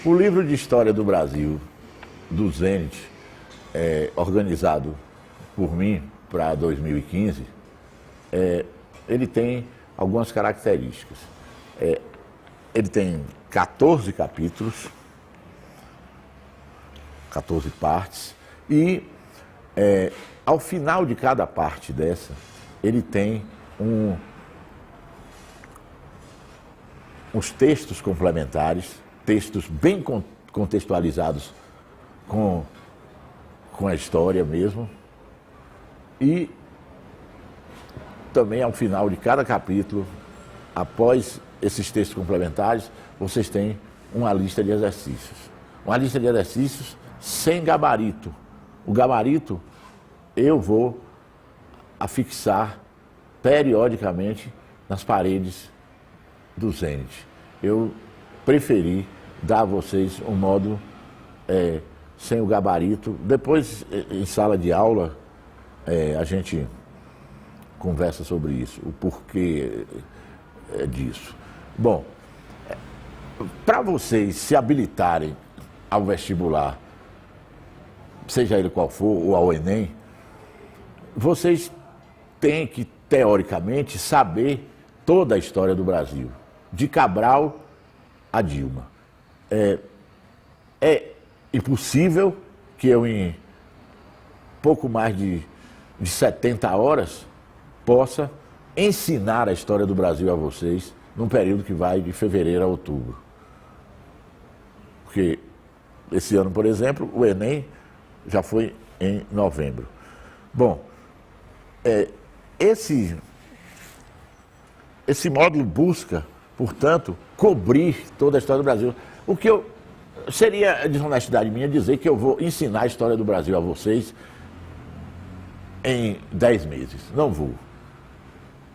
O livro de História do Brasil, do Zenit, organizado por mim para 2015, ele tem algumas características. Ele tem 14 capítulos, 14 partes, e ao final de cada parte dessa, ele tem uns textos complementares, textos bem contextualizados com a história mesmo, e também ao final de cada capítulo, após esses textos complementares, vocês têm uma lista de exercícios. Uma lista de exercícios sem gabarito. O gabarito eu vou afixar periodicamente nas paredes do Zenit. Eu preferi dar a vocês um módulo sem o gabarito. Depois, em sala de aula, a gente conversa sobre isso, o porquê disso. Bom, para vocês se habilitarem ao vestibular, seja ele qual for, ou ao Enem, vocês têm que, teoricamente, saber toda a história do Brasil, de Cabral a Dilma. É impossível que eu, em pouco mais de 70 horas, possa ensinar a história do Brasil a vocês num período que vai de fevereiro a outubro. Porque esse ano, por exemplo, o Enem já foi em novembro. Bom, esse módulo busca, portanto, cobrir toda a história do Brasil. O que seria desonestidade minha dizer que eu vou ensinar a história do Brasil a vocês em 10 meses. Não vou.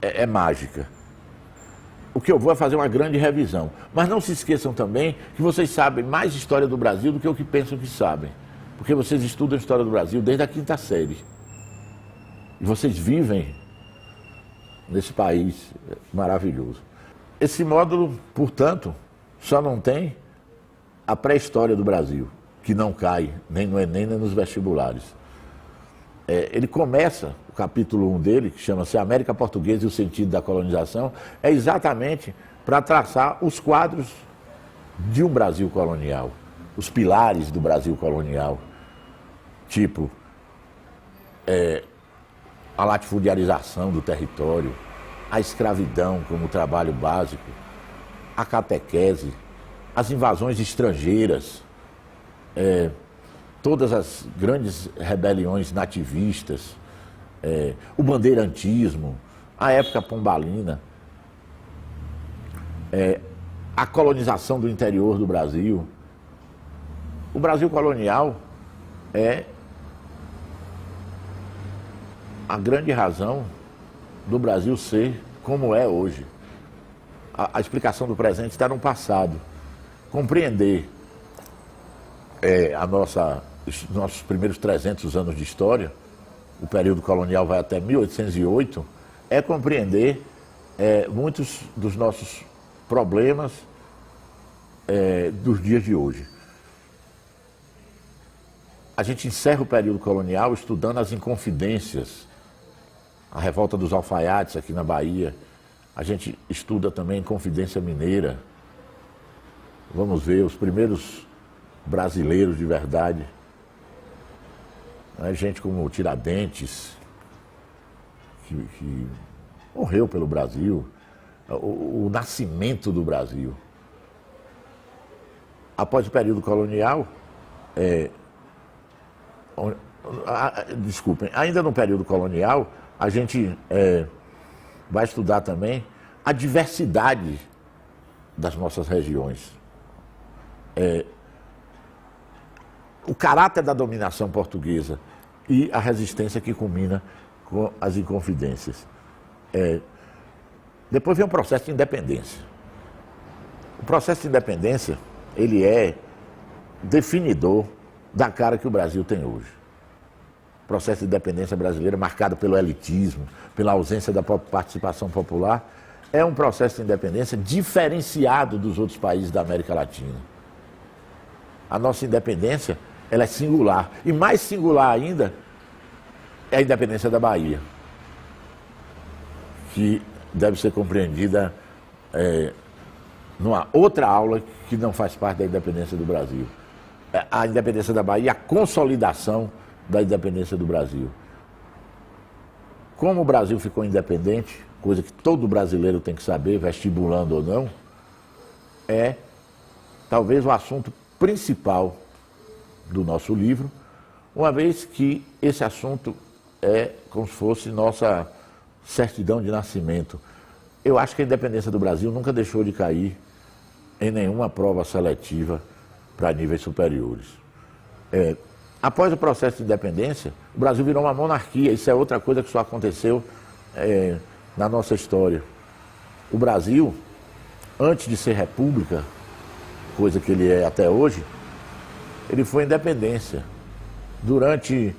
É mágica. O que eu vou é fazer uma grande revisão. Mas não se esqueçam também que vocês sabem mais história do Brasil do que o que pensam que sabem. Porque vocês estudam a história do Brasil desde a 5ª série. E vocês vivem nesse país maravilhoso. Esse módulo, portanto, só não tem a pré-história do Brasil, que não cai nem no Enem, nem nos vestibulares. Ele começa, o capítulo 1 dele, que chama-se América Portuguesa e o Sentido da Colonização, é exatamente para traçar os quadros de um Brasil colonial, os pilares do Brasil colonial, tipo a latifundiarização do território, a escravidão como trabalho básico, a catequese, as invasões estrangeiras, todas as grandes rebeliões nativistas, o bandeirantismo, a época pombalina, a colonização do interior do Brasil. O Brasil colonial é a grande razão do Brasil ser como é hoje. A explicação do presente está no passado. Compreender nossos primeiros 300 anos de história, o período colonial vai até 1808, é compreender muitos dos nossos problemas dos dias de hoje. A gente encerra o período colonial estudando as Inconfidências, a revolta dos alfaiates aqui na Bahia. A gente estuda também a Inconfidência Mineira. Vamos ver os primeiros brasileiros de verdade. Gente como Tiradentes, que morreu pelo Brasil, o nascimento do Brasil. Após o período colonial, desculpem, ainda no período colonial, a gente vai estudar também a diversidade das nossas regiões. O caráter da dominação portuguesa e a resistência que culmina com as Inconfidências. Depois vem o processo de independência. O processo de independência, ele é definidor da cara que o Brasil tem hoje. O processo de independência brasileira, marcado pelo elitismo, pela ausência da participação popular, é um processo de independência diferenciado dos outros países da América Latina. A nossa independência, ela é singular. E mais singular ainda é a independência da Bahia, que deve ser compreendida numa outra aula que não faz parte da independência do Brasil. A independência da Bahia, a consolidação da independência do Brasil. Como o Brasil ficou independente, coisa que todo brasileiro tem que saber, vestibulando ou não, é talvez o assunto principal do nosso livro, uma vez que esse assunto é como se fosse nossa certidão de nascimento. Eu acho que a independência do Brasil nunca deixou de cair em nenhuma prova seletiva para níveis superiores. Após o processo de independência, o Brasil virou uma monarquia. Isso é outra coisa que só aconteceu na nossa história. O Brasil, antes de ser república, coisa que ele é até hoje, ele foi independência. Durante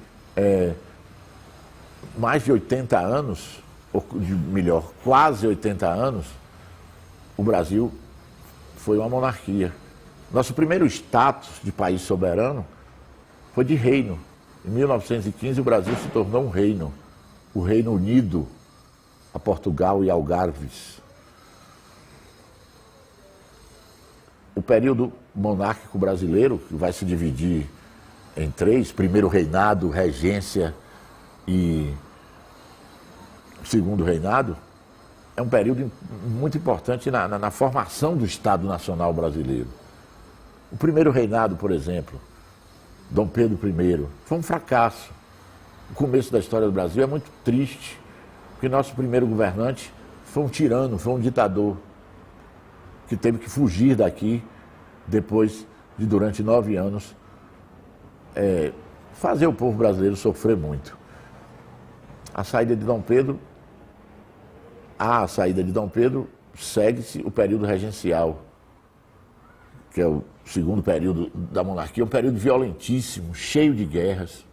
mais de 80 anos, ou melhor, quase 80 anos, o Brasil foi uma monarquia. Nosso primeiro status de país soberano foi de reino. Em 1915, o Brasil se tornou um reino, o Reino Unido, a Portugal e Algarves. O período monárquico brasileiro, que vai se dividir em três: primeiro reinado, regência e segundo reinado, é um período muito importante na formação do Estado Nacional brasileiro. O primeiro reinado, por exemplo, Dom Pedro I, foi um fracasso. O começo da história do Brasil é muito triste, porque nosso primeiro governante foi um tirano, foi um ditador, que teve que fugir daqui depois de, durante 9 anos, fazer o povo brasileiro sofrer muito. A saída de Dom Pedro, segue-se o período regencial, que é o segundo período da monarquia, um período violentíssimo, cheio de guerras,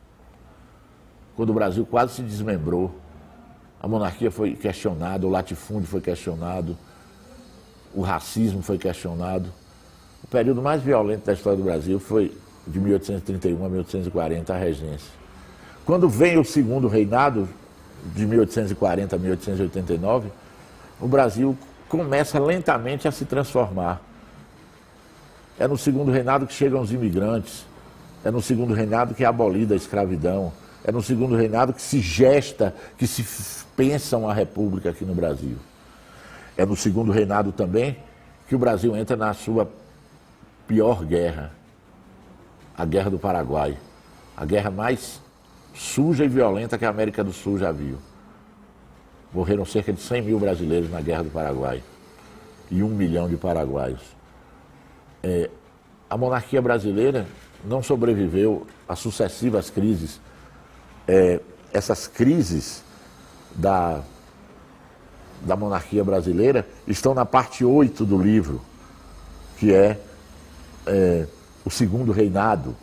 quando o Brasil quase se desmembrou. A monarquia foi questionada, o latifúndio foi questionado, o racismo foi questionado. O período mais violento da história do Brasil foi de 1831 a 1840, a regência. Quando vem o segundo reinado, de 1840 a 1889, o Brasil começa lentamente a se transformar. É no segundo reinado que chegam os imigrantes, é no segundo reinado que é abolida a escravidão, é no segundo reinado que se gesta, que se pensa uma república aqui no Brasil. É no segundo reinado também que o Brasil entra na sua pior guerra, a Guerra do Paraguai, a guerra mais suja e violenta que a América do Sul já viu. Morreram cerca de 100 mil brasileiros na Guerra do Paraguai e 1 milhão de paraguaios. A monarquia brasileira não sobreviveu às sucessivas crises. Essas crises da monarquia brasileira estão na parte 8 do livro, que é o segundo reinado.